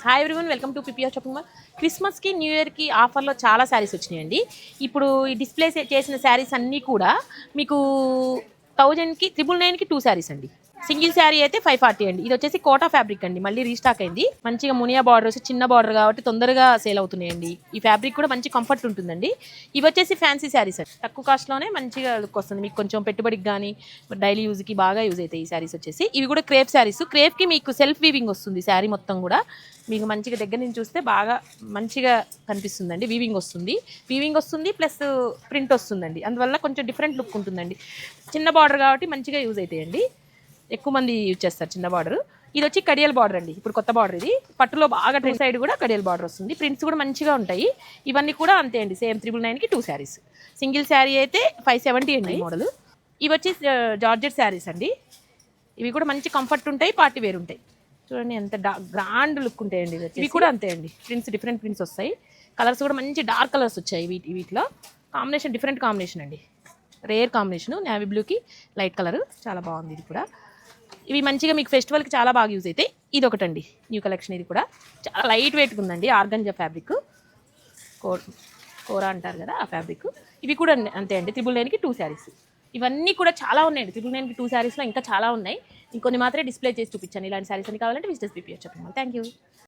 Hi everyone, welcome to PPR shopping mall. క్రిస్మస్కి new ఇయర్కి ఆఫర్లో చాలా శారీస్ వచ్చినాయండి. ఇప్పుడు ఈ డిస్ప్లే చేసిన శారీస్ అన్నీ కూడా మీకు 1000కి 999కి 2 శారీస్ అండి. సింగిల్ శారీ అయితే 540 అండి. ఇది వచ్చేసి కోటా ఫ్యాబ్రిక్ అండి, మళ్ళీ రీస్టాక్ అయింది. మంచిగా మునియా బార్డర్ వచ్చి చిన్న బార్డర్ కాబట్టి తొందరగా సేల్ అవుతున్నాయండి. ఈ ఫ్యాబ్రిక్ కూడా మంచి కంఫర్ట్ ఉంటుందండి. ఇవి వచ్చేసి ఫ్యాన్సీ శారీస్ అండి, తక్కువ కాస్ట్లోనే మంచిగా లుక్ వస్తుంది. మీకు కొంచెం పెట్టుబడికి కానీ డైలీ యూజ్కి బాగా యూజ్ అవుతాయి ఈ శారీస్ వచ్చేసి. ఇవి కూడా క్రేప్ శారీస్. క్రేప్కి మీకు సెల్ఫ్ వీవింగ్ వస్తుంది శారీ మొత్తం కూడా. మీకు మంచిగా దగ్గర నుంచి చూస్తే బాగా మంచిగా కనిపిస్తుందండి. వీవింగ్ వస్తుంది ప్లస్ ప్రింట్ వస్తుందండి. అందువల్ల కొంచెం డిఫరెంట్ లుక్ ఉంటుందండి. చిన్న బార్డర్ కాబట్టి మంచిగా యూజ్ అవుతాయండి. ఎక్కువ మంది యూజ్ చేస్తారు చిన్న బార్డర్. ఇది వచ్చి కడియల్ బార్డర్ అండి, ఇప్పుడు కొత్త బార్డర్. ఇది పట్టులో బాగా ట్రెండ్ సైడ్ కూడా కడియల్ బార్డర్ వస్తుంది. ప్రింట్స్ కూడా మంచిగా ఉంటాయి. ఇవన్నీ కూడా అంతే అండి, సేమ్ 999కి 2 శారీస్. సింగిల్ శారీ అయితే 570 అండి మోడల్. ఇవి వచ్చి జార్జెట్ శారీస్ అండి. ఇవి కూడా మంచి కంఫర్ట్ ఉంటాయి, పార్టీ వేర్ ఉంటాయి. చూడండి ఎంత గ్రాండ్ లుక్ ఉంటాయండి. ఇవి కూడా అంతే అండి, ప్రింట్స్ డిఫరెంట్ ప్రింట్స్ వస్తాయి. కలర్స్ కూడా మంచి డార్క్ కలర్స్ వచ్చాయి వీటిలో. కాంబినేషన్ డిఫరెంట్ కాంబినేషన్ అండి, రేర్ కాంబినేషన్. నేవీ బ్లూకి లైట్ కలర్ చాలా బాగుంది. ఇది కూడా ఇవి మంచిగా మీకు ఫెస్టివల్కి చాలా బాగా యూజ్ అవుతాయి. ఇది ఒకటండి న్యూ కలెక్షన్. ఇది కూడా చాలా లైట్ వెయిట్గా ఉందండి, ఆర్గంజా ఫ్యాబ్రిక్, కోరా అంటారు కదా ఆ ఫ్యాబ్రిక్. ఇవి కూడా అంతే అండి, 999కి 2 శారీస్. ఇవన్నీ కూడా చాలా ఉన్నాయండి 999కి 2 శారీస్లో. ఇంకా చాలా ఉన్నాయి, ఇంకొన్ని మాత్రమే డిస్ప్లే చేసి చూపించాను. ఇలాంటి శారీస్ అని కావాలంటే విజిటర్స్ పిపిఆర్ చెప్పండి. Thank you.